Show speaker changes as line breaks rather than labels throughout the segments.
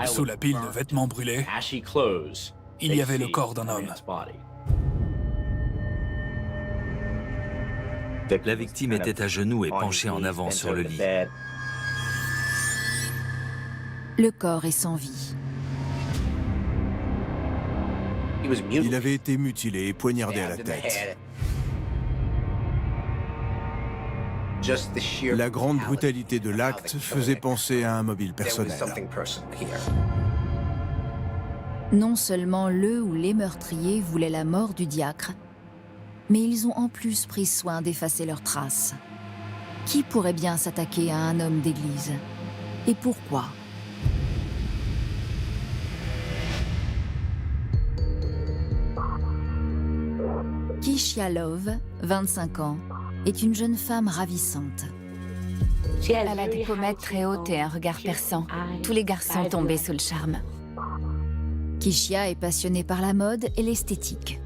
Sous la pile de vêtements brûlés, il y avait le corps d'un homme.
La victime était à genoux et penchée en avant sur le lit.
Le corps est sans vie.
Il avait été mutilé et poignardé à la tête. La grande brutalité de l'acte faisait penser à un mobile personnel.
Non seulement le ou les meurtriers voulaient la mort du diacre, mais ils ont en plus pris soin d'effacer leurs traces. Qui pourrait bien s'attaquer à un homme d'église? Et pourquoi? Keisha Love, 25 ans, est une jeune femme ravissante.
Elle a des pommettes très hautes et un regard perçant. Tous les garçons tombaient sous le charme.
Keisha est passionnée par la mode et l'esthétique.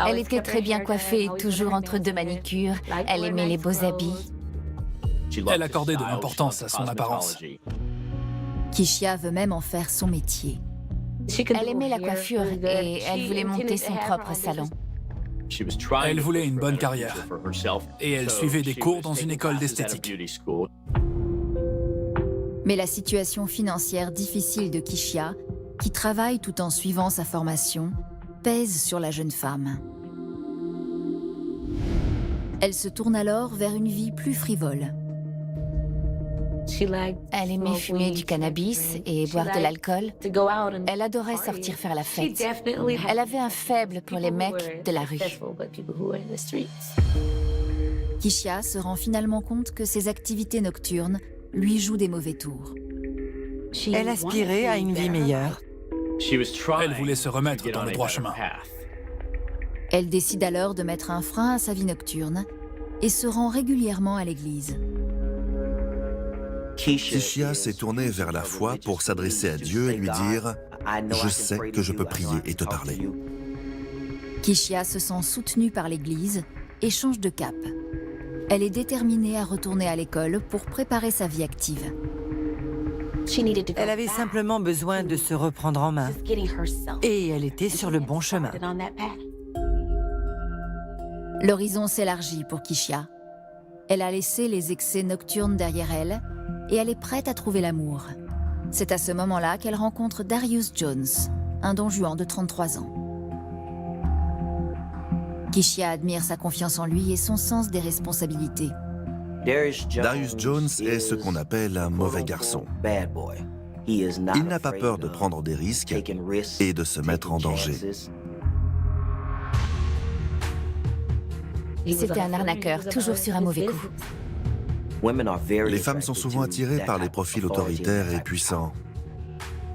Elle était très bien coiffée, toujours entre deux manicures. Elle aimait les beaux habits.
Elle accordait de l'importance à son apparence.
Keisha veut même en faire son métier.
Elle aimait la coiffure et elle voulait monter son propre salon.
Elle voulait une bonne carrière et elle suivait des cours dans une école d'esthétique.
Mais la situation financière difficile de Keisha, qui travaille tout en suivant sa formation, pèse sur la jeune femme. Elle se tourne alors vers une vie plus frivole.
Elle aimait fumer du cannabis et boire de l'alcool. Elle adorait sortir faire la fête. Elle avait un faible pour les mecs de la rue.
Keisha se rend finalement compte que ses activités nocturnes lui jouent des mauvais tours.
Elle aspirait à une vie meilleure.
Elle voulait se remettre dans le droit chemin.
Elle décide alors de mettre un frein à sa vie nocturne et se rend régulièrement à l'église.
Keisha s'est tournée vers la foi pour s'adresser à Dieu et lui dire « Je sais que je peux prier et te parler ».
Keisha se sent soutenue par l'église et change de cap. Elle est déterminée à retourner à l'école pour préparer sa vie active.
Elle avait simplement besoin de se reprendre en main. Et elle était sur le bon chemin.
L'horizon s'élargit pour Keisha. Elle a laissé les excès nocturnes derrière elle et elle est prête à trouver l'amour. C'est à ce moment-là qu'elle rencontre Darius Jones, un don Juan de 33 ans. Keisha admire sa confiance en lui et son sens des responsabilités.
Darius Jones est ce qu'on appelle un mauvais garçon. Il n'a pas peur de prendre des risques et de se mettre en danger.
C'était un arnaqueur, toujours sur un mauvais coup.
Les femmes sont souvent attirées par les profils autoritaires et puissants.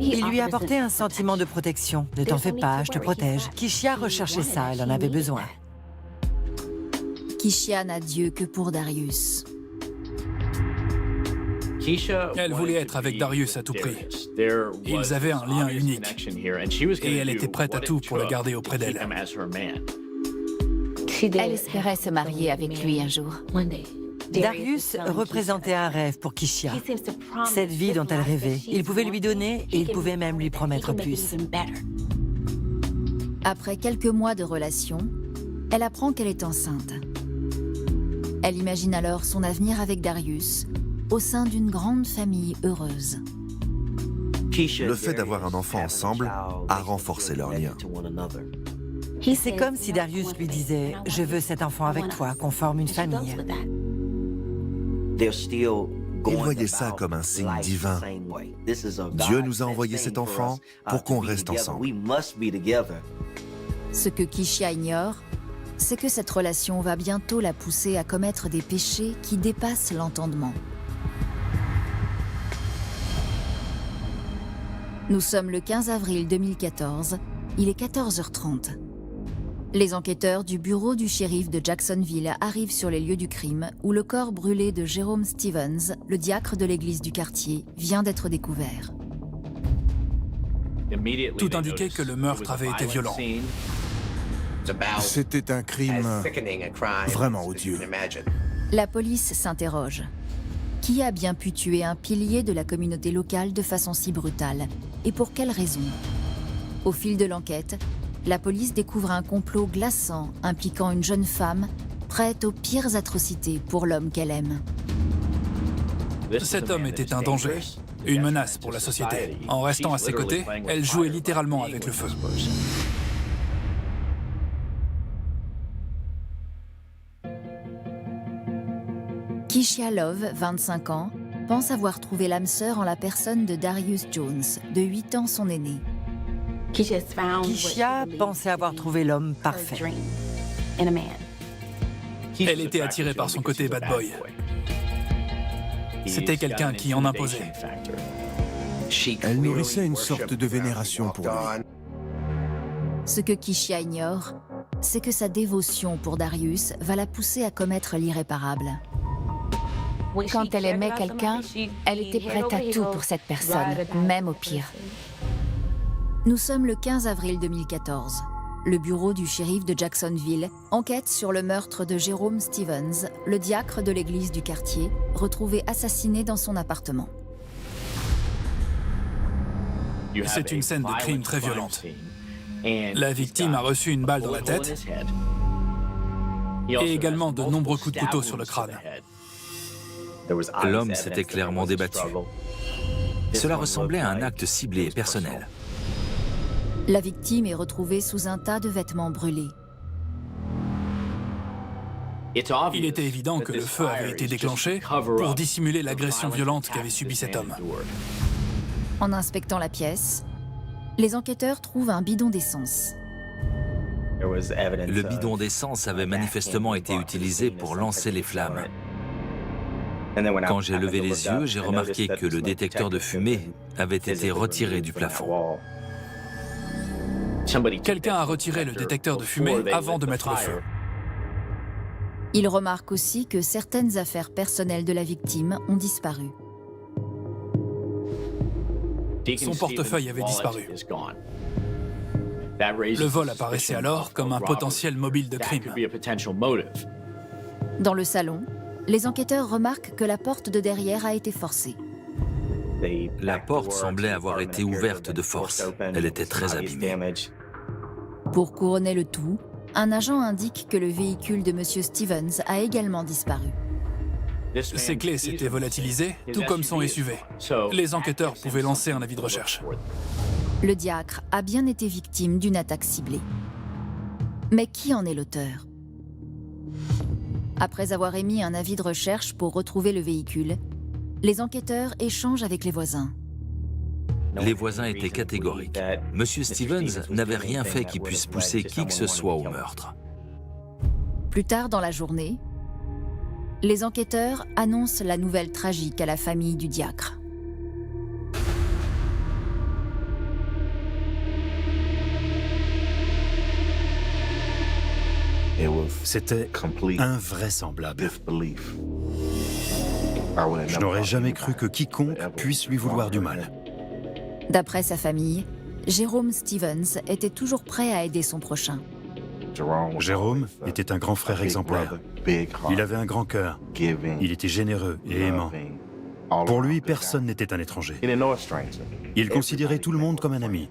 Il lui apportait un sentiment de protection. Ne t'en fais pas, je te protège. Keisha recherchait ça, elle en avait besoin.
Keisha n'a Dieu que pour Darius.
Elle voulait être avec Darius à tout prix. Ils avaient un lien unique et elle était prête à tout pour le garder auprès d'elle.
Elle espérait se marier avec lui un jour.
Darius représentait un rêve pour Keisha. Cette vie dont elle rêvait. Il pouvait lui donner et il pouvait même lui promettre plus.
Après quelques mois de relation, elle apprend qu'elle est enceinte. Elle imagine alors son avenir avec Darius, au sein d'une grande famille heureuse.
Le fait d'avoir un enfant ensemble a renforcé leur lien.
C'est comme si Darius lui disait « Je veux cet enfant avec toi, qu'on forme une famille ».
Ils voyaient ça comme un signe divin. Dieu nous a envoyé cet enfant pour qu'on reste ensemble.
Ce que Keisha ignore, c'est que cette relation va bientôt la pousser à commettre des péchés qui dépassent l'entendement. Nous sommes le 15 avril 2014, il est 14h30. Les enquêteurs du bureau du shérif de Jacksonville arrivent sur les lieux du crime où le corps brûlé de Jerome Stevens, le diacre de l'église du quartier, vient d'être découvert.
Tout indiquait que le meurtre avait été violent.
C'était un crime vraiment odieux.
La police s'interroge. Qui a bien pu tuer un pilier de la communauté locale de façon si brutale? Et pour quelle raison? Au fil de l'enquête, la police découvre un complot glaçant impliquant une jeune femme prête aux pires atrocités pour l'homme qu'elle aime.
Cet homme était un danger, une menace pour la société. En restant à ses côtés, elle jouait littéralement avec le feu.
Keishia Love, 25 ans, pense avoir trouvé l'âme sœur en la personne de Darius Jones, de 8 ans son aîné.
Keishia pensait avoir trouvé l'homme parfait.
Elle était attirée par son côté bad boy. C'était quelqu'un qui en imposait.
Elle nourrissait une sorte de vénération pour lui.
Ce que Keishia ignore, c'est que sa dévotion pour Darius va la pousser à commettre l'irréparable.
Quand elle aimait quelqu'un, elle était prête à tout pour cette personne, même au pire.
Nous sommes le 15 avril 2014. Le bureau du shérif de Jacksonville enquête sur le meurtre de Jerome Stevens, le diacre de l'église du quartier, retrouvé assassiné dans son appartement.
C'est une scène de crime très violente. La victime a reçu une balle dans la tête et également de nombreux coups de couteau sur le crâne.
L'homme s'était clairement débattu. Cela ressemblait à un acte ciblé et personnel.
La victime est retrouvée sous un tas de vêtements brûlés.
Il était évident que le feu avait été déclenché pour dissimuler l'agression violente qu'avait subie cet homme.
En inspectant la pièce, les enquêteurs trouvent un bidon d'essence.
Le bidon d'essence avait manifestement été utilisé pour lancer les flammes. Quand j'ai levé les yeux, j'ai remarqué que le détecteur de fumée avait été retiré du plafond.
Quelqu'un a retiré le détecteur de fumée avant de mettre le feu.
Il remarque aussi que certaines affaires personnelles de la victime ont disparu.
Son portefeuille avait disparu. Le vol apparaissait alors comme un potentiel mobile de crime.
Dans le salon, les enquêteurs remarquent que la porte de derrière a été forcée.
La porte semblait avoir été ouverte de force. Elle était très abîmée.
Pour couronner le tout, un agent indique que le véhicule de M. Stevens a également disparu.
Ses clés s'étaient volatilisées, tout comme son SUV. Les enquêteurs pouvaient lancer un avis de recherche.
Le diacre a bien été victime d'une attaque ciblée. Mais qui en est l'auteur? Après avoir émis un avis de recherche pour retrouver le véhicule, les enquêteurs échangent avec les voisins.
Les voisins étaient catégoriques. Monsieur Stevens n'avait rien fait qui puisse pousser qui que ce soit au meurtre.
Plus tard dans la journée, les enquêteurs annoncent la nouvelle tragique à la famille du diacre.
C'était invraisemblable. Je n'aurais jamais cru que quiconque puisse lui vouloir du mal.
D'après sa famille, Jerome Stevens était toujours prêt à aider son prochain.
Jérôme était un grand frère exemplaire. Il avait un grand cœur. Il était généreux et aimant. Pour lui, personne n'était un étranger. Il considérait tout le monde comme un ami.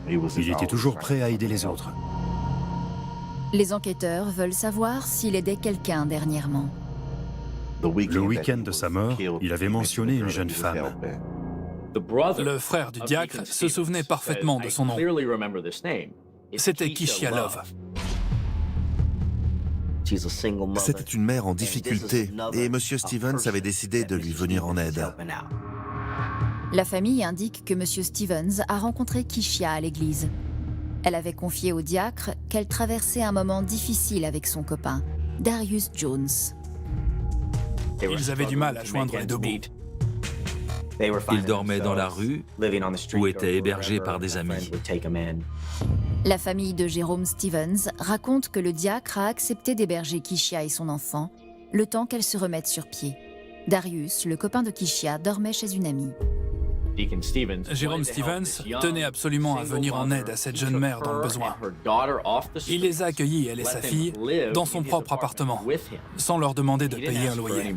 Il était toujours prêt à aider les autres.
Les enquêteurs veulent savoir s'il aidait quelqu'un dernièrement.
Le week-end de sa mort, il avait mentionné une jeune femme.
Le frère du diacre se souvenait parfaitement de son nom. C'était Keishia Love.
C'était une mère en difficulté et M. Stevens avait décidé de lui venir en aide.
La famille indique que M. Stevens a rencontré Keishia à l'église. Elle avait confié au diacre qu'elle traversait un moment difficile avec son copain, Darius Jones.
Ils avaient du mal à joindre les deux bouts.
Ils dormaient dans la rue ou étaient hébergés par des amis.
La famille de Jerome Stevens raconte que le diacre a accepté d'héberger Keishia et son enfant, le temps qu'elle se remette sur pied. Darius, le copain de Keishia, dormait chez une amie.
Jerome Stevens tenait absolument à venir en aide à cette jeune mère dans le besoin. Il les a accueillis, elle et sa fille, dans son propre appartement, sans leur demander de payer un loyer.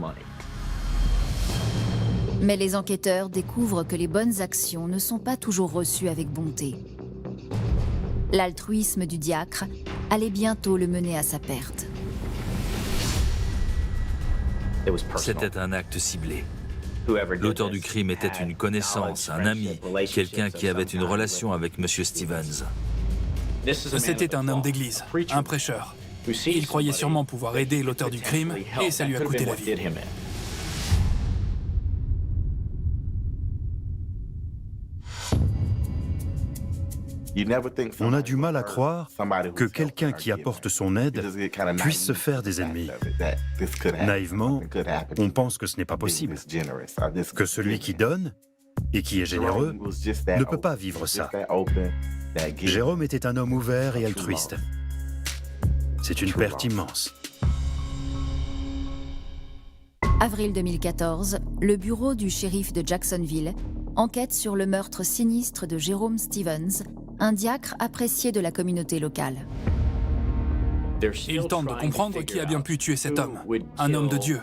Mais les enquêteurs découvrent que les bonnes actions ne sont pas toujours reçues avec bonté. L'altruisme du diacre allait bientôt le mener à sa perte.
C'était un acte ciblé. L'auteur du crime était une connaissance, un ami, quelqu'un qui avait une relation avec M. Stevens.
C'était un homme d'église, un prêcheur. Il croyait sûrement pouvoir aider l'auteur du crime et ça lui a coûté la vie.
On a du mal à croire que quelqu'un qui apporte son aide puisse se faire des ennemis. Naïvement, on pense que ce n'est pas possible, que celui qui donne et qui est généreux ne peut pas vivre ça. Jérôme était un homme ouvert et altruiste. C'est une perte immense.
Avril 2014, le bureau du shérif de Jacksonville enquête sur le meurtre sinistre de Jérôme Stevens, un diacre apprécié de la communauté locale.
Il tente de comprendre qui a bien pu tuer cet homme, un homme de Dieu,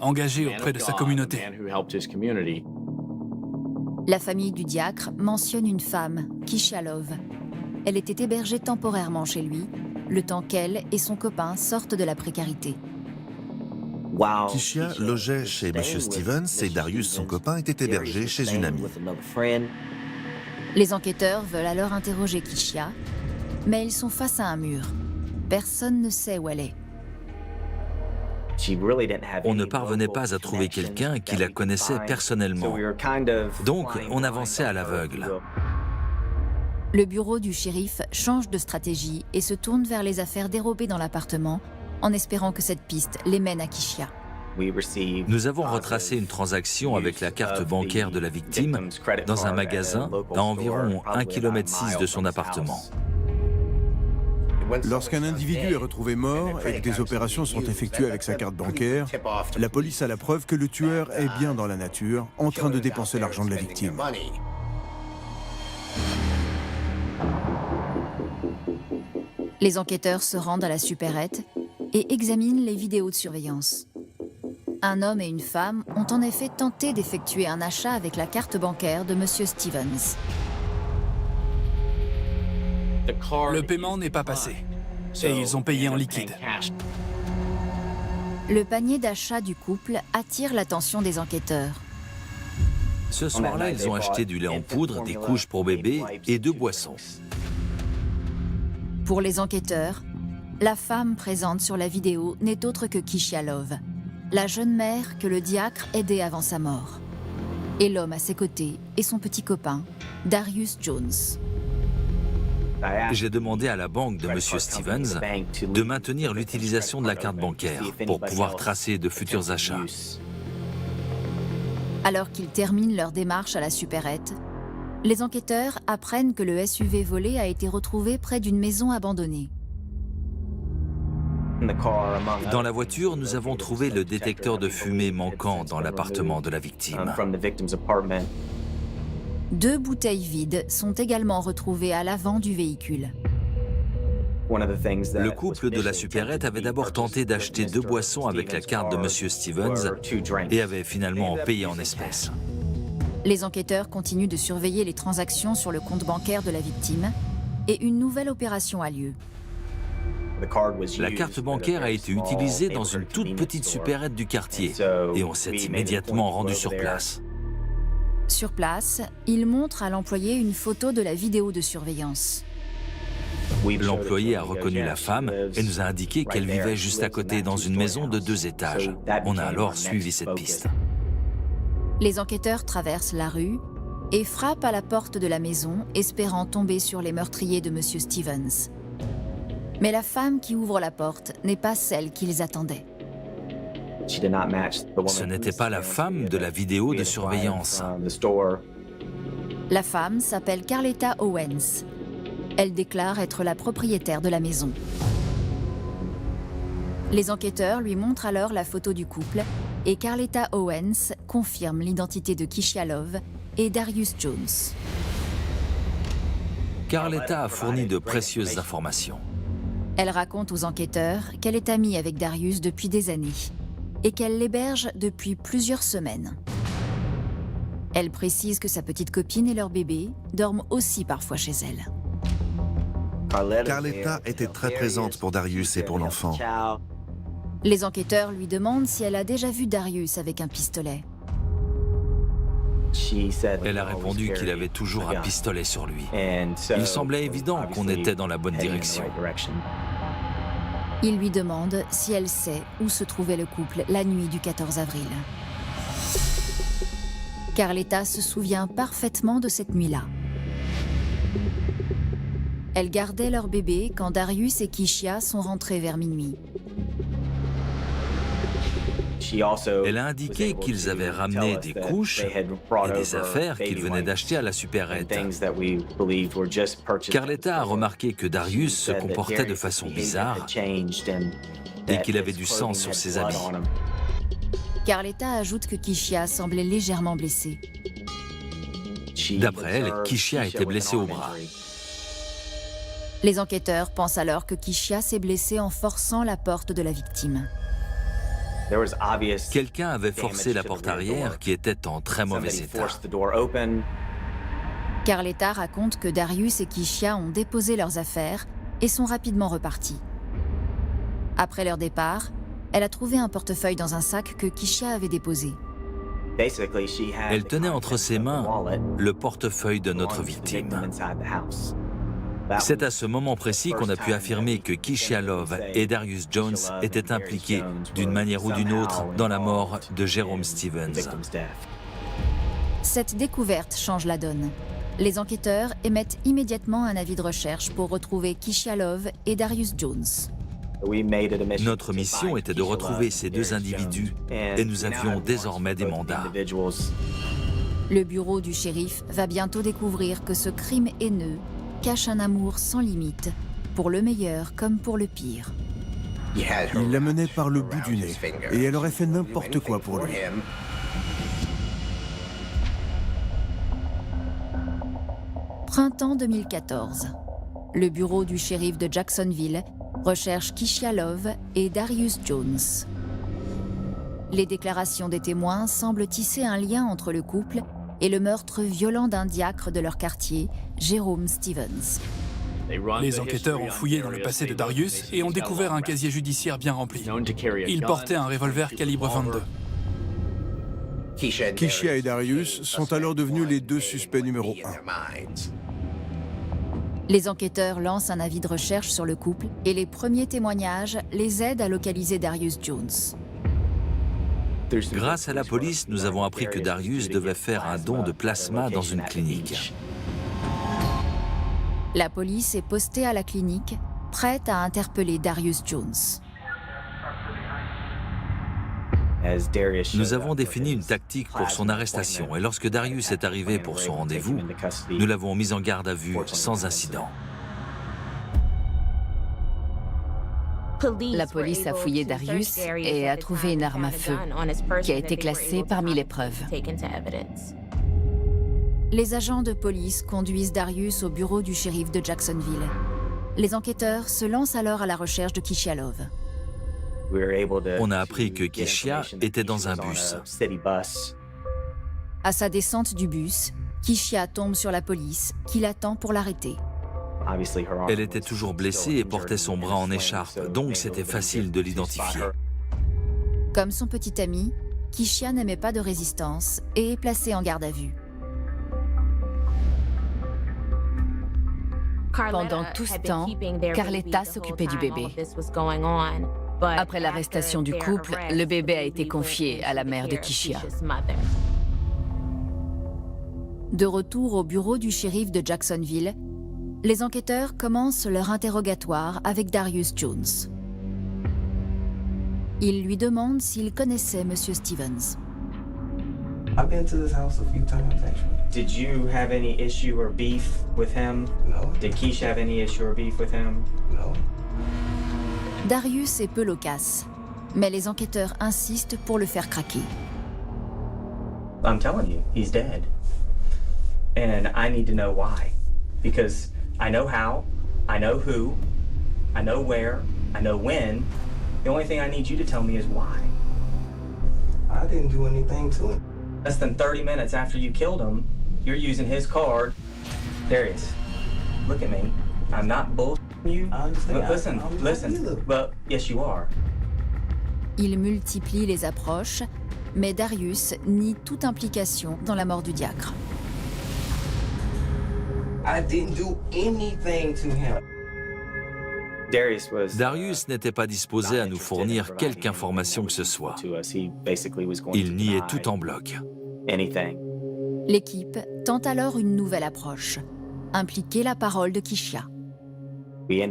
engagé auprès de sa communauté.
La famille du diacre mentionne une femme, Keisha Love. Elle était hébergée temporairement chez lui, le temps qu'elle et son copain sortent de la précarité.
Keisha logeait chez M. Stevens et Darius, son copain, était hébergé chez une amie.
Les enquêteurs veulent alors interroger Keisha, mais ils sont face à un mur. Personne ne sait où elle est.
On ne parvenait pas à trouver quelqu'un qui la connaissait personnellement. Donc, on avançait à l'aveugle.
Le bureau du shérif change de stratégie et se tourne vers les affaires dérobées dans l'appartement, en espérant que cette piste les mène à Keisha.
Nous avons retracé une transaction avec la carte bancaire de la victime dans un magasin à environ 1,6 km de son appartement.
Lorsqu'un individu est retrouvé mort et que des opérations sont effectuées avec sa carte bancaire, la police a la preuve que le tueur est bien dans la nature, en train de dépenser l'argent de la victime.
Les enquêteurs se rendent à la supérette et examinent les vidéos de surveillance. Un homme et une femme ont en effet tenté d'effectuer un achat avec la carte bancaire de M. Stevens.
Le paiement n'est pas passé et ils ont payé en liquide.
Le panier d'achat du couple attire l'attention des enquêteurs.
Ce soir-là, ils ont acheté du lait en poudre, des couches pour bébé et 2 boissons.
Pour les enquêteurs, la femme présente sur la vidéo n'est autre que Keisha Love, la jeune mère que le diacre aidait avant sa mort. Et l'homme à ses côtés est son petit copain, Darius Jones.
J'ai demandé à la banque de M. Stevens de maintenir l'utilisation de la carte bancaire pour pouvoir tracer de futurs achats.
Alors qu'ils terminent leur démarche à la supérette, les enquêteurs apprennent que le SUV volé a été retrouvé près d'une maison abandonnée.
Dans la voiture, nous avons trouvé le détecteur de fumée manquant dans l'appartement de la victime.
2 bouteilles vides sont également retrouvées à l'avant du véhicule.
Le couple de la supérette avait d'abord tenté d'acheter 2 boissons avec la carte de M. Stevens et avait finalement payé en espèces.
Les enquêteurs continuent de surveiller les transactions sur le compte bancaire de la victime et une nouvelle opération a lieu.
La carte bancaire a été utilisée dans une toute petite supérette du quartier et on s'est immédiatement rendu sur place.
Sur place, ils montrent à l'employé une photo de la vidéo de surveillance.
L'employé a reconnu la femme et nous a indiqué qu'elle vivait juste à côté dans une maison de 2 étages. On a alors suivi cette piste.
Les enquêteurs traversent la rue et frappent à la porte de la maison, espérant tomber sur les meurtriers de M. Stevens. Mais la femme qui ouvre la porte n'est pas celle qu'ils attendaient.
Ce n'était pas la femme de la vidéo de surveillance.
La femme s'appelle Carletta Owens. Elle déclare être la propriétaire de la maison. Les enquêteurs lui montrent alors la photo du couple et Carletta Owens confirme l'identité de Keisha Love et Darius Jones.
Carletta a fourni de précieuses informations.
Elle raconte aux enquêteurs qu'elle est amie avec Darius depuis des années et qu'elle l'héberge depuis plusieurs semaines. Elle précise que sa petite copine et leur bébé dorment aussi parfois chez elle.
Carletta était très présente pour Darius et pour l'enfant.
Les enquêteurs lui demandent si elle a déjà vu Darius avec un pistolet.
Elle a répondu qu'il avait toujours un pistolet sur lui. Il semblait évident qu'on était dans la bonne direction.
Il lui demande si elle sait où se trouvait le couple la nuit du 14 avril. Carletta se souvient parfaitement de cette nuit-là. Elle gardait leur bébé quand Darius et Kishia sont rentrés vers minuit.
Elle a indiqué qu'ils avaient ramené des couches et des affaires qu'ils venaient d'acheter à la supérette. Carletta a remarqué que Darius se comportait de façon bizarre et qu'il avait du sang sur ses habits.
Carletta ajoute que Kishia semblait légèrement blessée.
D'après elle, Kishia était blessée au bras.
Les enquêteurs pensent alors que Kishia s'est blessée en forçant la porte de la victime.
Quelqu'un avait forcé la porte arrière qui était en très mauvais état.
Carletta raconte que Darius et Kishia ont déposé leurs affaires et sont rapidement repartis. Après leur départ, elle a trouvé un portefeuille dans un sac que Kishia avait déposé.
Elle tenait entre ses mains le portefeuille de notre victime. C'est à ce moment précis qu'on a pu affirmer que Kishia Love et Darius Jones étaient impliqués d'une manière ou d'une autre dans la mort de Jerome Stevens.
Cette découverte change la donne. Les enquêteurs émettent immédiatement un avis de recherche pour retrouver Kishia Love et Darius Jones.
Notre mission était de retrouver ces deux individus et nous avions désormais des mandats.
Le bureau du shérif va bientôt découvrir que ce crime haineux cache un amour sans limite, pour le meilleur comme pour le pire.
Il la menait par le bout du nez, et elle aurait fait n'importe quoi pour lui.
Printemps 2014. Le bureau du shérif de Jacksonville recherche Kishia Love et Darius Jones. Les déclarations des témoins semblent tisser un lien entre le couple et le meurtre violent d'un diacre de leur quartier, Jerome Stevens.
Les enquêteurs ont fouillé dans le passé de Darius et ont découvert un casier judiciaire bien rempli. Il portait un revolver calibre 22.
Kishia et Darius sont alors devenus les deux suspects numéro 1.
Les enquêteurs lancent un avis de recherche sur le couple et les premiers témoignages les aident à localiser Darius Jones.
Grâce à la police, nous avons appris que Darius devait faire un don de plasma dans une clinique.
La police est postée à la clinique, prête à interpeller Darius Jones.
Nous avons défini une tactique pour son arrestation et lorsque Darius est arrivé pour son rendez-vous, nous l'avons mis en garde à vue sans incident.
La police a fouillé Darius et a trouvé une arme à feu qui a été classée parmi les preuves.
Les agents de police conduisent Darius au bureau du shérif de Jacksonville. Les enquêteurs se lancent alors à la recherche de Kishia Love.
On a appris que Kishia était dans un bus.
À sa descente du bus, Kishia tombe sur la police qui l'attend pour l'arrêter.
Elle était toujours blessée et portait son bras en écharpe, donc c'était facile de l'identifier.
Comme son petit ami, Kishia n'aimait pas de résistance et est placée en garde à vue.
Pendant tout ce temps, Carletta s'occupait du bébé. Après l'arrestation du couple, le bébé a été confié à la mère de Kishia.
De retour au bureau du shérif de Jacksonville, les enquêteurs commencent leur interrogatoire avec Darius Jones. Ils lui demandent s'il connaissait M. Stevens.
I've been to this house a few times, actually.
Did you have any issue or beef with him?
No.
Did Keisha have any issue or beef with him?
No.
Darius est peu loquace, mais les enquêteurs insistent pour le faire craquer.
I'm telling you, he's dead. And I need to know why. Because I know how, I know who, I know where, I know when. The only thing I need you to tell me is why.
I didn't do anything to him.
Less than 30 minutes after you killed him, you're using his card. Darius, look at me. I'm not bullshitting you. Listen. Well, yes, you are.
Il multiplie les approches, mais Darius nie toute implication dans la mort du diacre.
I didn't do anything to him.
Darius n'était pas disposé à nous fournir quelque information que ce soit. Il niait tout en bloc.
L'équipe tente alors une nouvelle approche, impliquer la parole de Kishia.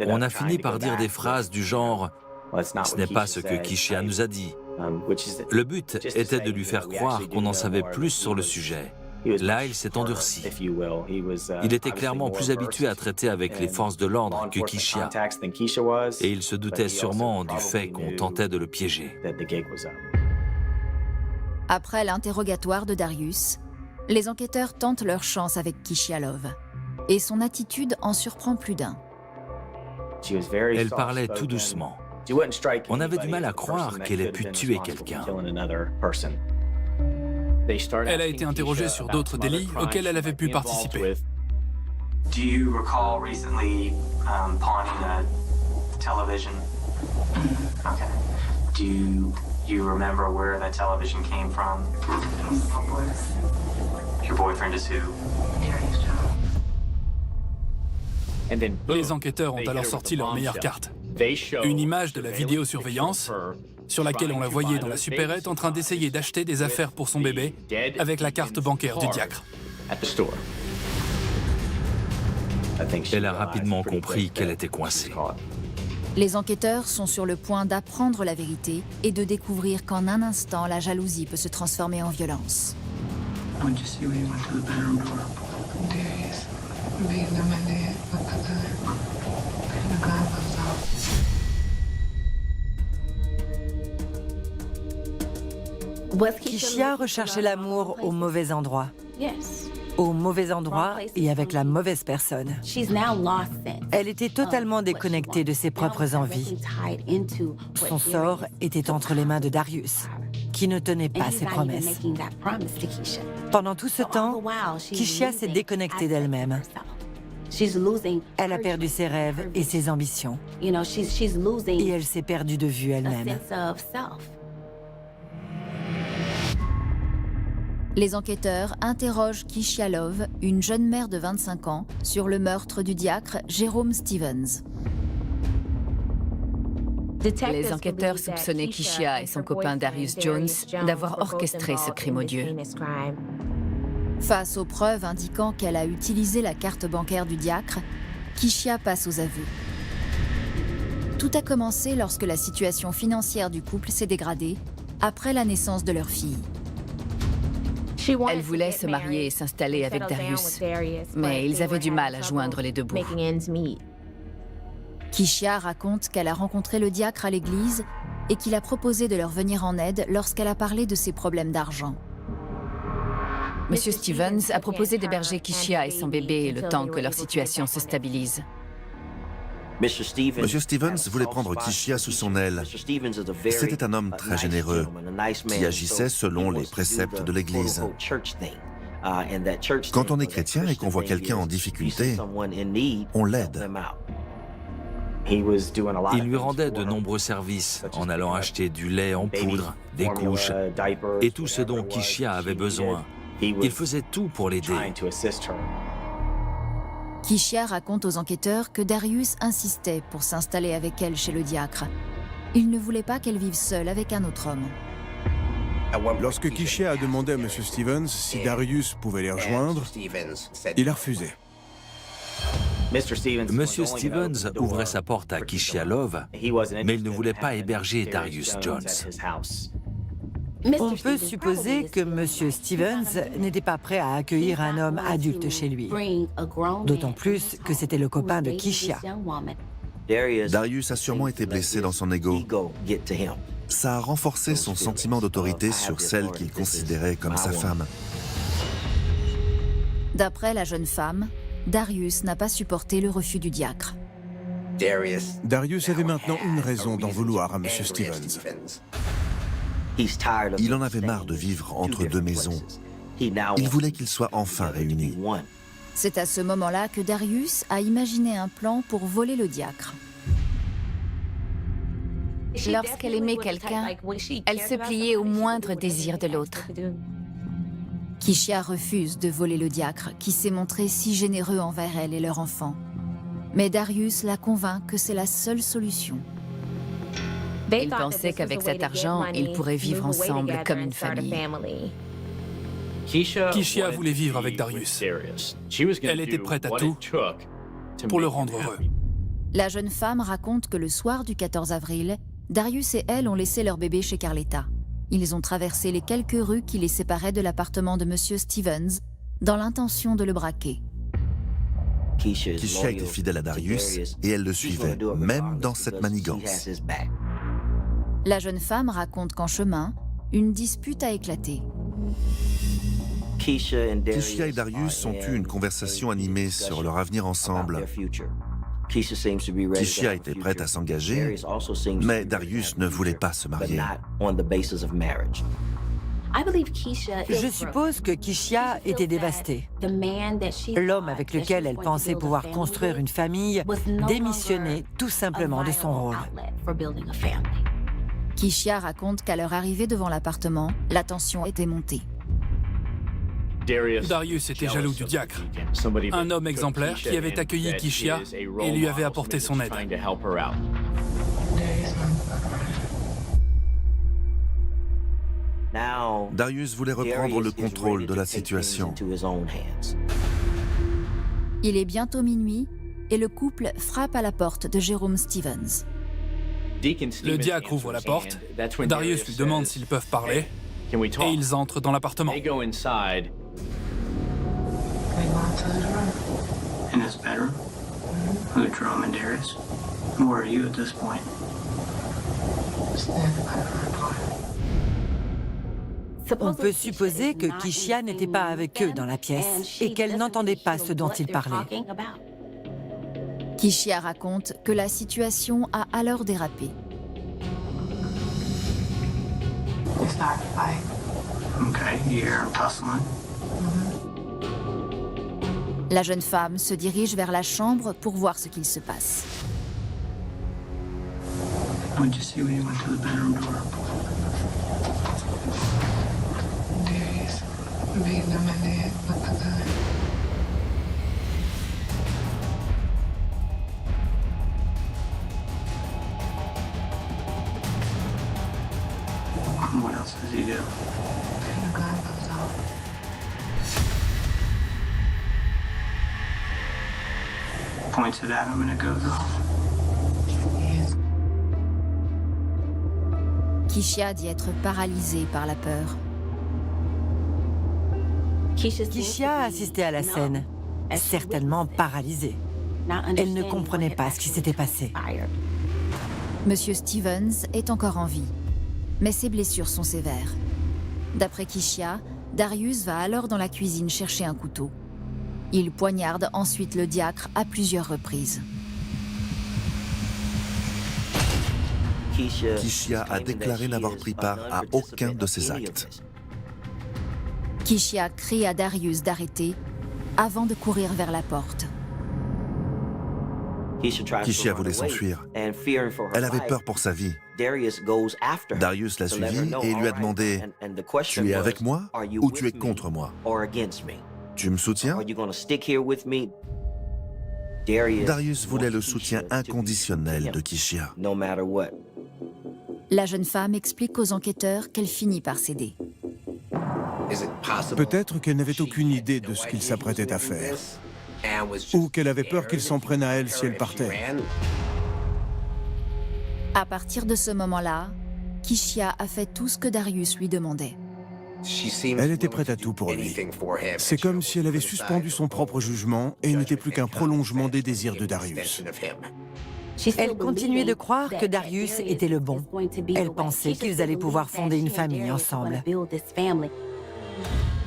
On a fini par dire des phrases du genre « Ce n'est pas ce que Kishia nous a dit ». Le but était de lui faire croire qu'on en savait plus sur le sujet. Là, il s'est endurci. Il était clairement plus habitué à traiter avec les forces de l'ordre que Kishia, et il se doutait sûrement du fait qu'on tentait de le piéger.
Après l'interrogatoire de Darius, les enquêteurs tentent leur chance avec Kishia Love, et son attitude en surprend plus d'un.
Elle parlait tout doucement. On avait du mal à croire qu'elle ait pu tuer quelqu'un.
Elle a été interrogée sur d'autres délits auxquels elle avait pu participer.
Do you recall recently pawning a television? Okay. Do you remember where that television came from? Your boyfriend is who?
Les enquêteurs ont alors sorti leur meilleure carte. Une image de la vidéosurveillance sur laquelle on la voyait dans la supérette en train d'essayer d'acheter des affaires pour son bébé avec la carte bancaire du diacre.
Elle a rapidement compris qu'elle était coincée.
Les enquêteurs sont sur le point d'apprendre la vérité et de découvrir qu'en un instant, la jalousie peut se transformer en violence.
Kishia recherchait l'amour au mauvais endroit. Au mauvais endroit et avec la mauvaise personne. Elle était totalement déconnectée de ses propres envies. Son sort était entre les mains de Darius, qui ne tenait pas ses promesses. Pendant tout ce temps, Kishia s'est déconnectée d'elle-même. Elle a perdu ses rêves et ses ambitions. Et elle s'est perdue de vue elle-même.
Les enquêteurs interrogent Kishia Love, une jeune mère de 25 ans, sur le meurtre du diacre Jerome Stevens.
Les enquêteurs soupçonnaient Kishia et son copain Darius Jones d'avoir orchestré ce crime odieux.
Face aux preuves indiquant qu'elle a utilisé la carte bancaire du diacre, Kishia passe aux aveux. Tout a commencé lorsque la situation financière du couple s'est dégradée après la naissance de leur fille.
Elle voulait se marier et s'installer avec Darius, mais ils avaient du mal à joindre les deux bouts.
Kishia raconte qu'elle a rencontré le diacre à l'église et qu'il a proposé de leur venir en aide lorsqu'elle a parlé de ses problèmes d'argent.
Monsieur Stevens a proposé d'héberger Kishia et son bébé le temps que leur situation se stabilise.
Monsieur Stevens voulait prendre Kishia sous son aile. C'était un homme très généreux, qui agissait selon les préceptes de l'Église. Quand on est chrétien et qu'on voit quelqu'un en difficulté, on l'aide.
Il lui rendait de nombreux services en allant acheter du lait en poudre, des couches et tout ce dont Kishia avait besoin. Il faisait tout pour l'aider.
Kishia raconte aux enquêteurs que Darius insistait pour s'installer avec elle chez le diacre. Il ne voulait pas qu'elle vive seule avec un autre homme.
Lorsque Kishia a demandé à M. Stevens si Darius pouvait les rejoindre, il a refusé.
Monsieur Stevens ouvrait sa porte à Kishia Love, mais il ne voulait pas héberger Darius Jones.
On peut supposer que M. Stevens n'était pas prêt à accueillir un homme adulte chez lui. D'autant plus que c'était le copain de Kishia.
Darius a sûrement été blessé dans son ego. Ça a renforcé son sentiment d'autorité sur celle qu'il considérait comme sa femme.
D'après la jeune femme, Darius n'a pas supporté le refus du diacre.
Darius avait maintenant une raison d'en vouloir à M. Stevens.
Il en avait marre de vivre entre deux maisons Il voulait qu'ils soient enfin réunis.
C'est à ce moment-là que Darius a imaginé un plan pour voler le diacre.
Lorsqu'elle aimait quelqu'un, elle se pliait au moindre désir de l'autre.
Kishia refuse de voler le diacre, qui s'est montré si généreux envers elle et leur enfant. Mais Darius la convainc que c'est la seule solution.
Il pensait qu'avec cet argent, ils pourraient vivre ensemble comme une famille.
Kishia voulait vivre avec Darius. Elle était prête à tout pour le rendre heureux.
La jeune femme raconte que le soir du 14 avril, Darius et elle ont laissé leur bébé chez Carletta. Ils ont traversé les quelques rues qui les séparaient de l'appartement de M. Stevens, dans l'intention de le braquer.
Kishia était fidèle à Darius et elle le suivait, même dans cette manigance.
La jeune femme raconte qu'en chemin, une dispute a éclaté.
Kishia et Darius ont eu une conversation animée sur leur avenir ensemble. Kishia était prête à s'engager, mais Darius ne voulait pas se marier.
Je suppose que Kishia était dévastée. L'homme avec lequel elle pensait pouvoir construire une famille démissionnait tout simplement de son rôle.
Kishia raconte qu'à leur arrivée devant l'appartement, la tension était montée.
Darius était jaloux du diacre, un homme exemplaire qui avait accueilli Kishia et lui avait apporté son aide.
Darius voulait reprendre le contrôle de la situation.
Il est bientôt minuit et le couple frappe à la porte de Jérôme Stevens.
Le diacre ouvre la porte, Darius lui demande s'ils peuvent parler, et ils entrent dans l'appartement.
In his bedroom? Who drew him and Darius? Where are you at this point?
On peut supposer que Kishia n'était pas avec eux dans la pièce et qu'elle n'entendait pas ce dont ils parlaient.
Kishia raconte que la situation a alors dérapé.
Okay, you hear him tussling?
La jeune femme se dirige vers la chambre pour voir ce qu'il se passe.
What did you see when you went to the bedroom door?
Darius beating him in the head with a gun.
What else does he do?
And the gun goes off.
Points it at him and it goes off.
Yes.
Kishia dit être paralysée par la peur.
Kishia assistait à la scène, certainement paralysée. Elle ne comprenait pas ce qui s'était passé.
Monsieur Stevens est encore en vie, mais ses blessures sont sévères. D'après Kishia, Darius va alors dans la cuisine chercher un couteau. Il poignarde ensuite le diacre à plusieurs reprises.
Kishia a déclaré n'avoir pris part à aucun de ces actes.
Kishia crie à Darius d'arrêter avant de courir vers la porte.
Kishia voulait s'enfuir. Elle avait peur pour sa vie. Darius l'a suivie et lui a demandé « Tu es avec moi ou tu es contre moi ? Tu me soutiens ?» Darius voulait le soutien inconditionnel de Kishia.
La jeune femme explique aux enquêteurs qu'elle finit par céder.
Peut-être qu'elle n'avait aucune idée de ce qu'il s'apprêtait à faire, ou qu'elle avait peur qu'il s'en prenne à elle si elle partait.
À partir de ce moment-là, Kishia a fait tout ce que Darius lui demandait.
Elle était prête à tout pour lui. C'est comme si elle avait suspendu son propre jugement et n'était plus qu'un prolongement des désirs de Darius.
Elle continuait de croire que Darius était le bon. Elle pensait qu'ils allaient pouvoir fonder une famille ensemble.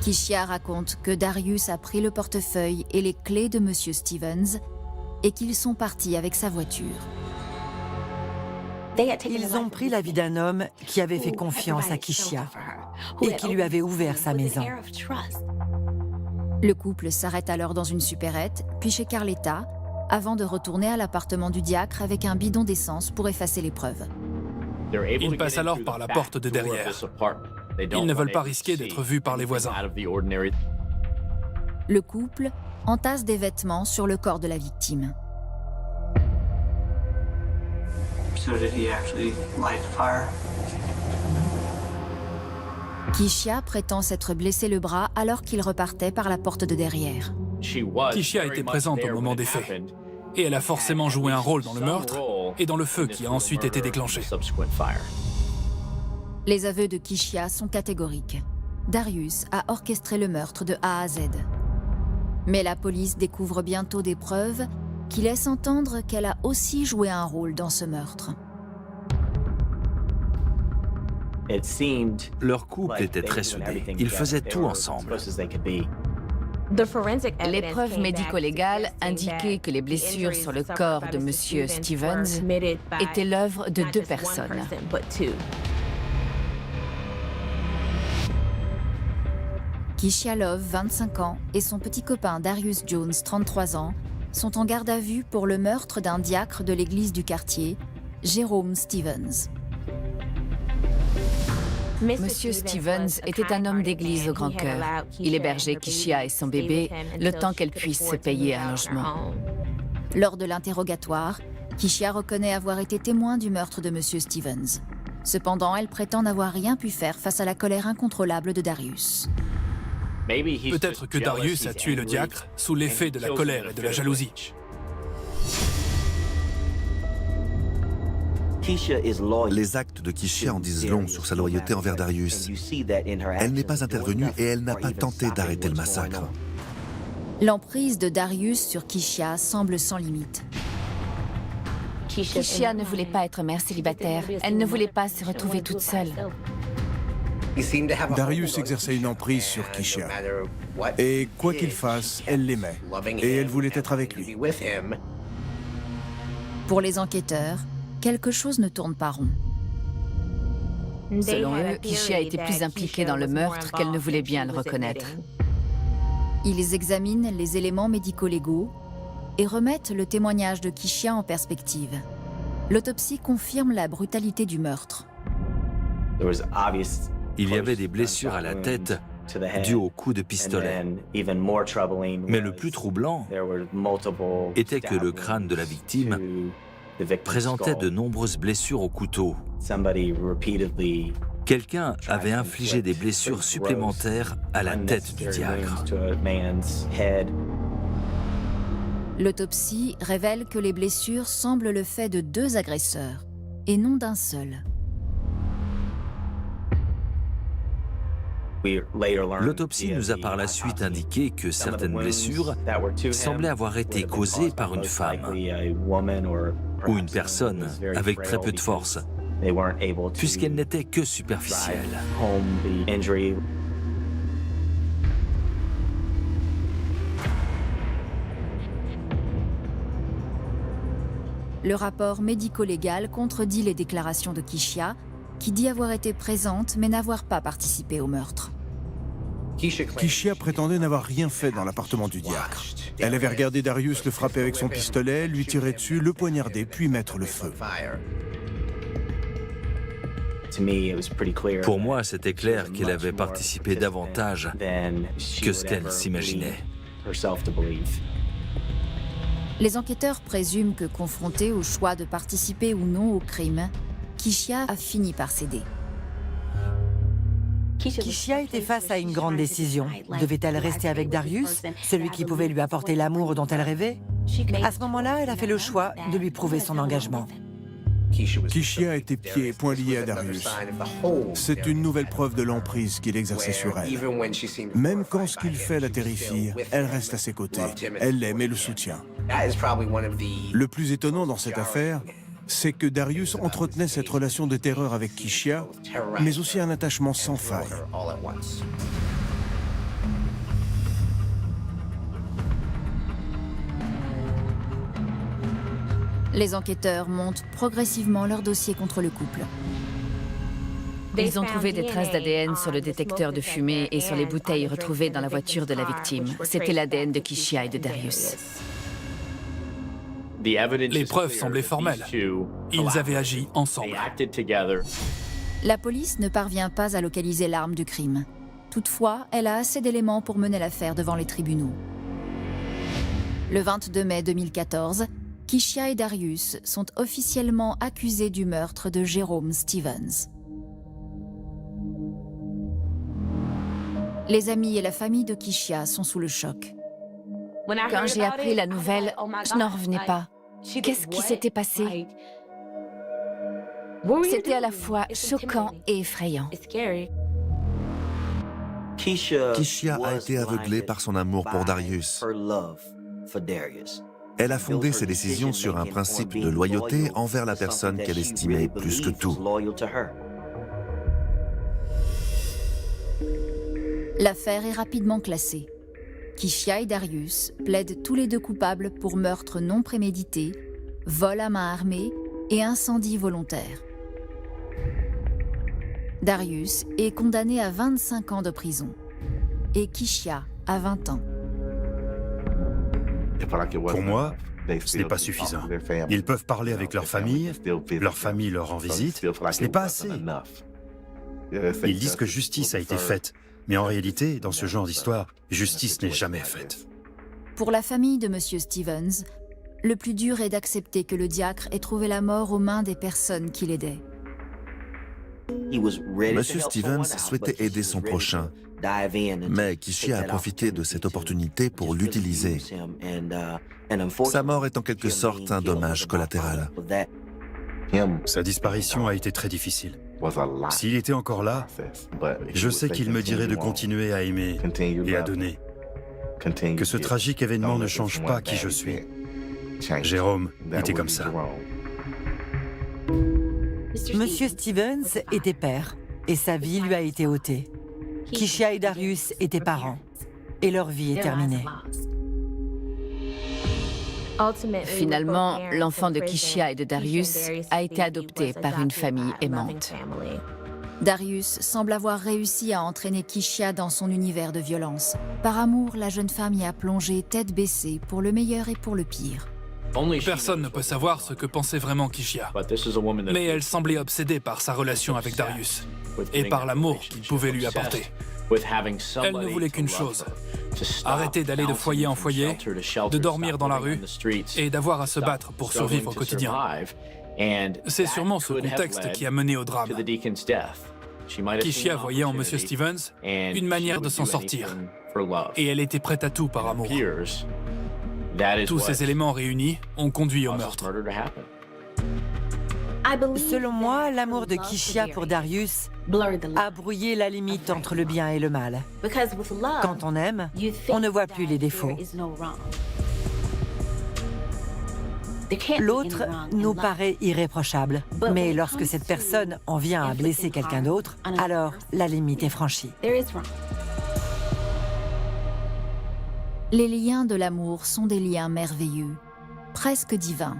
Kishia raconte que Darius a pris le portefeuille et les clés de M. Stevens et qu'ils sont partis avec sa voiture.
Ils ont pris la vie d'un homme qui avait fait confiance à Kishia. et qui lui avait ouvert sa maison.
Le couple s'arrête alors dans une supérette, puis chez Carletta, avant de retourner à l'appartement du diacre avec un bidon d'essence pour effacer les preuves.
Ils passent alors par la porte de derrière. Ils ne veulent pas risquer d'être vus par les voisins.
Le couple entasse des vêtements sur le corps de la victime. Keisha prétend s'être blessé le bras alors qu'il repartait par la porte de derrière.
Keisha était présente au moment des faits. Et elle a forcément joué un rôle dans le meurtre et dans le feu qui a ensuite été déclenché.
Les aveux de Keisha sont catégoriques. Darius a orchestré le meurtre de A à Z. Mais la police découvre bientôt des preuves qui laissent entendre qu'elle a aussi joué un rôle dans ce meurtre.
Leur couple était très soudé. Ils faisaient tout ensemble.
L'épreuve médico-légale indiquait que les blessures sur le corps de M. Stevens étaient l'œuvre de 2 personnes.
Keisha Love, 25 ans, et son petit copain Darius Jones, 33 ans, sont en garde à vue pour le meurtre d'un diacre de l'église du quartier, Jerome Stevens.
Monsieur Stevens était un homme d'église au grand cœur. Il hébergeait Keisha et son bébé le temps qu'elle puisse se payer un logement.
Lors de l'interrogatoire, Keisha reconnaît avoir été témoin du meurtre de Monsieur Stevens. Cependant, elle prétend n'avoir rien pu faire face à la colère incontrôlable de Darius.
Peut-être que Darius a tué le diacre sous l'effet de la colère et de la jalousie.
Les actes de Keisha en disent long sur sa loyauté envers Darius. Elle n'est pas intervenue et elle n'a pas tenté d'arrêter le massacre.
L'emprise de Darius sur Keisha semble sans limite.
Keisha ne voulait pas être mère célibataire. Elle ne voulait pas se retrouver toute seule.
Darius exerçait une emprise sur Keisha. Et quoi qu'il fasse, elle l'aimait. Et elle voulait être avec lui.
Pour les enquêteurs, quelque chose ne tourne pas rond.
Selon eux, Keisha était plus impliquée dans le meurtre qu'elle ne voulait bien le reconnaître.
Ils examinent les éléments médico-légaux et remettent le témoignage de Keisha en perspective. L'autopsie confirme la brutalité du meurtre.
Il y avait des blessures à la tête dues aux coups de pistolet. Mais le plus troublant était que le crâne de la victime présentait de nombreuses blessures au couteau. Quelqu'un avait infligé des blessures supplémentaires à la tête du diacre.
L'autopsie révèle que les blessures semblent le fait de 2 agresseurs, et non d'un seul.
L'autopsie nous a par la suite indiqué que certaines blessures semblaient avoir été causées par une femme ou une personne avec très peu de force, puisqu'elle n'était que superficielle.
Le rapport médico-légal contredit les déclarations de Keisha, qui dit avoir été présente mais n'avoir pas participé au meurtre.
Keisha prétendait n'avoir rien fait dans l'appartement du diacre. Elle avait regardé Darius le frapper avec son pistolet, lui tirer dessus, le poignarder, puis mettre le feu.
Pour moi, c'était clair qu'elle avait participé davantage que ce qu'elle s'imaginait.
Les enquêteurs présument que, confrontée au choix de participer ou non au crime, Keisha a fini par céder.
Keisha était face à une grande décision. Devait-elle rester avec Darius, celui qui pouvait lui apporter l'amour dont elle rêvait? À ce moment-là, elle a fait le choix de lui prouver son engagement.
Keisha était pieds et poings liés à Darius. C'est une nouvelle preuve de l'emprise qu'il exerçait sur elle. Même quand ce qu'il fait la terrifie, elle reste à ses côtés. Elle l'aime et le soutient. Le plus étonnant dans cette affaire, c'est que Darius entretenait cette relation de terreur avec Keisha, mais aussi un attachement sans faille.
Les enquêteurs montent progressivement leur dossier contre le couple.
Ils ont trouvé des traces d'ADN sur le détecteur de fumée et sur les bouteilles retrouvées dans la voiture de la victime. C'était l'ADN de Kishia et de Darius.
Les preuves semblaient formelles. Ils avaient agi ensemble.
La police ne parvient pas à localiser l'arme du crime. Toutefois, elle a assez d'éléments pour mener l'affaire devant les tribunaux. Le 22 mai 2014, Kishia et Darius sont officiellement accusés du meurtre de Jerome Stevens. Les amis et la famille de Kishia sont sous le choc.
Quand j'ai appris la nouvelle, je n'en revenais pas. Qu'est-ce qui s'était passé? C'était à la fois choquant et effrayant.
Kishia a été aveuglée par son amour pour Darius. Elle a fondé ses décisions sur un principe de loyauté envers la personne qu'elle estimait plus que tout.
L'affaire est rapidement classée. Kishia et Darius plaident tous les deux coupables pour meurtre non prémédité, vol à main armée et incendie volontaire. Darius est condamné à 25 ans de prison et Kishia à 20 ans.
Pour moi, ce n'est pas suffisant. Ils peuvent parler avec leur famille leur rend visite, ce n'est pas assez. Ils disent que justice a été faite, mais en réalité, dans ce genre d'histoire, justice n'est jamais faite.
Pour la famille de M. Stevens, le plus dur est d'accepter que le diacre ait trouvé la mort aux mains des personnes qui l'aidaient.
Monsieur Stevens souhaitait aider son prochain, mais Kishia a profité de cette opportunité pour l'utiliser. Sa mort est en quelque sorte un dommage collatéral.
Sa disparition a été très difficile. S'il était encore là, je sais qu'il me dirait de continuer à aimer et à donner. Que ce tragique événement ne change pas qui je suis. Jérôme était comme ça.
Monsieur Stevens était père, et sa vie lui a été ôtée. Kishia et Darius étaient parents, et leur vie est terminée.
Finalement, l'enfant de Kishia et de Darius a été adopté par une famille aimante.
Darius semble avoir réussi à entraîner Kishia dans son univers de violence. Par amour, la jeune femme y a plongé tête baissée pour le meilleur et pour le pire.
Personne ne peut savoir ce que pensait vraiment Kishia. Mais elle semblait obsédée par sa relation avec Darius et par l'amour qu'il pouvait lui apporter. Elle ne voulait qu'une chose, arrêter d'aller de foyer en foyer, de dormir dans la rue et d'avoir à se battre pour survivre au quotidien. C'est sûrement ce contexte qui a mené au drame. Kishia voyait en M. Stevens une manière de s'en sortir et elle était prête à tout par amour. Tous ces éléments réunis ont conduit au meurtre.
Selon moi, l'amour de Kishia pour Darius a brouillé la limite entre le bien et le mal. Quand on aime, on ne voit plus les défauts. L'autre nous paraît irréprochable, mais lorsque cette personne en vient à blesser quelqu'un d'autre, alors la limite est franchie.
Les liens de l'amour sont des liens merveilleux, presque divins.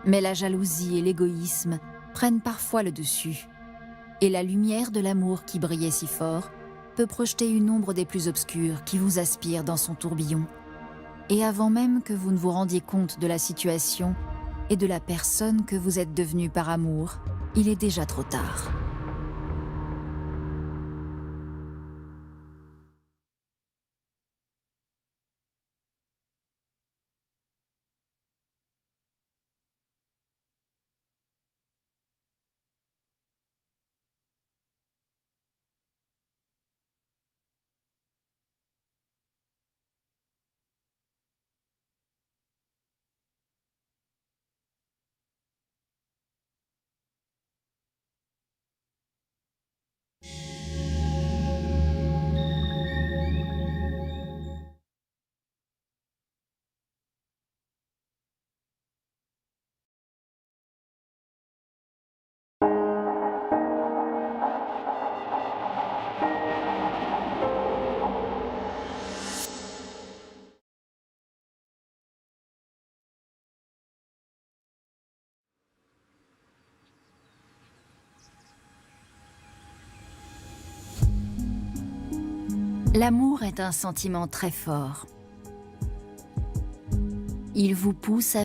Mais la jalousie et l'égoïsme prennent parfois le dessus. Et la lumière de l'amour qui brillait si fort peut projeter une ombre des plus obscures qui vous aspire dans son tourbillon. Et avant même que vous ne vous rendiez compte de la situation et de la personne que vous êtes devenu par amour, il est déjà trop tard. L'amour est un sentiment très fort. Il vous pousse à